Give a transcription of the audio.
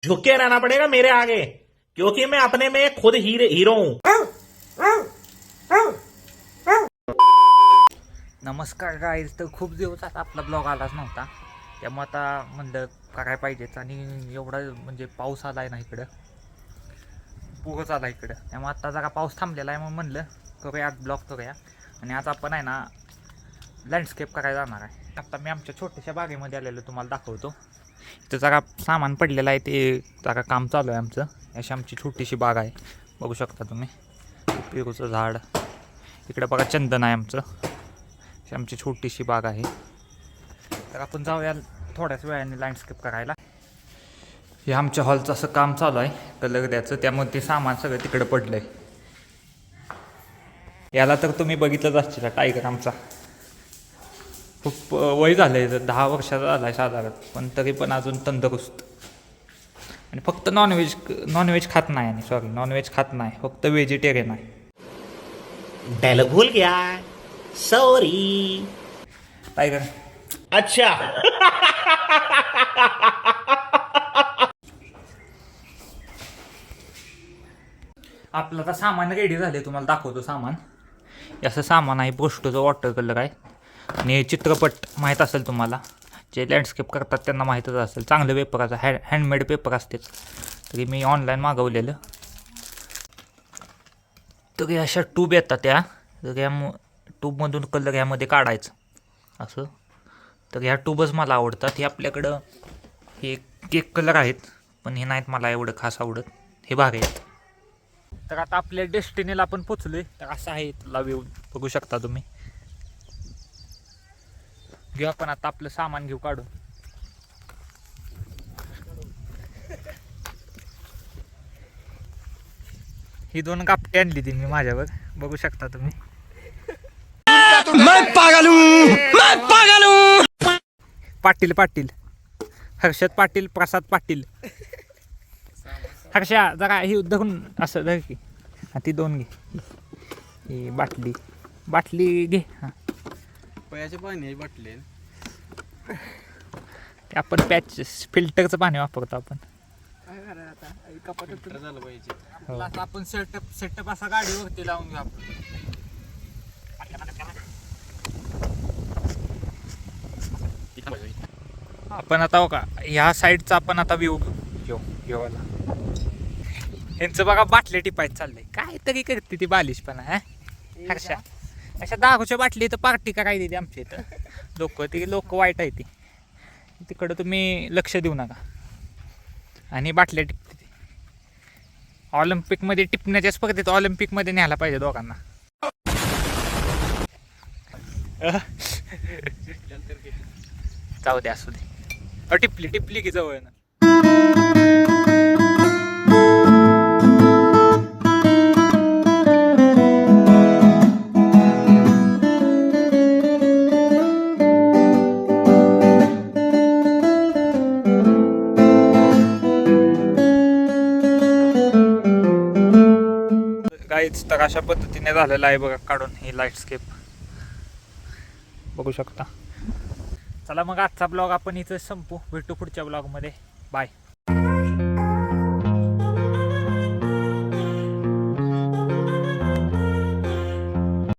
झुक के रहना पड़ेगा मेरे आगे, क्योंकि मैं अपने में खुद हीरो हूँ. नमस्कार गाईज. तर खूप दिवस आता आपला ब्लॉग आलाच नव्हता, त्यामुळे आता म्हणलं काय पाहिजेच. आणि एवढा म्हणजे पाऊस आला आहे ना इकडं, पूरच आला इकडं, त्यामुळे आता जरा पाऊस थांबलेला आहे. मग म्हणलं करूया आज ब्लॉग करूया. आणि आज आपण आहे ना लँडस्केप करायला जाणार आहे. आता मी आमच्या छोट्याशा बागेमध्ये आलेलो, तुम्हाला दाखवतो. इथं जरा सामान पडलेलं आहे, ते जरा काम चालू आहे आमचं. अशी आमची छोटीशी बाग आहे, बघू शकता तुम्ही. पेरूचं झाड, इकडं बघा चंदन आहे आमचं. अशी आमची छोटीशी बाग आहे. तर आपण जाऊया थोड्याच वेळाने लँडस्केप करायला. हे आमच्या हॉलचं असं काम चालू आहे कलर द्यायचं, त्यामुळे ते सामान सगळं तिकडं पडलं आहे. याला तर तुम्ही बघितलंच असतील, टायगर आमचा. खूप वय झालं आहे, 10 वर्षाचा झाला आहे साधारण, पण तरी पण अजून तंदुरुस्त. आणि फक्त नॉनव्हेज खात नाही. आणि सॉरी, नॉनव्हेज खात नाही, फक्त व्हेजिटेरियन आहे. डायलॉग भूल गया, सॉरी. टायगर अच्छा. आपलं आता सामान रेडी झाले, तुम्हाला दाखवतो सामान. असं सामान आहे, पोस्टचं वॉटर कलर आहे. आणि चित्रपट माहीत असेल तुम्हाला, जे लँडस्केप करतात त्यांना माहीतच असेल. चांगलं पेपराचं हँडमेड पेपर असतेच, तरी मी ऑनलाईन मागवलेलं. तर अशा ट्यूब येतात त्या, तर या ट्यूबमधून कलर यामध्ये काढायचं असं. तर ह्या ट्यूबच मला आवडतात. हे आपल्याकडं हे केक कलर आहेत, पण हे नाहीत मला एवढं खास आवडत, हे भाग आहेत. तर आता आपल्या डेस्टिनीला आपण पोचलोय. तर असं आहे तुला व्ह्यू, बघू शकता तुम्ही. घेऊ आपण आता आपलं सामान घेऊ काढून. ही 2 कापटे आणली ती मी माझ्यावर, बघू शकता तुम्ही. पाटील हर्षद पाटील, प्रसाद पाटील. हर्षा जरा ही धरून असं धर की. हा, ती 2 घे. ही बाटली घे. हां, पयाचे पाणी बाटले. आपण पॅच फिल्टरचं पाणी वापरतो आपण. काय करायचं आता, कपाट झालं पाहिजे. आता आपण सेटअप असा गाडीवरती लावून घेऊ आपण. आपण आता हो का ह्या साईडचा आपण आता व्ह्यू घेऊ. यांचं बघा बाटल्या टिपायचं चाललंय, काय तरी करते ती बालिशपणा. हर्षा अशा 10 बाटली तर पार्टी का काय देते आमच्या इथं. लोक वाईट आहे ती, तिकडं तुम्ही लक्ष देऊ नका. आणि बाटल्या टिपते ती. ऑलिम्पिकमध्ये टिपण्याच्या स्पर्धेत ऑलिम्पिकमध्ये न्यायला पाहिजे दोघांना. जाऊ दे, असू दे. टिपली की जवळ ना. गाईच तर अशा पद्धतीने झालेलं आहे बघा काढून हे लँडस्केप, बघू शकता. चला मग आजचा ब्लॉग आपण इथं संपू. भेटू पुढच्या ब्लॉगमध्ये. बाय.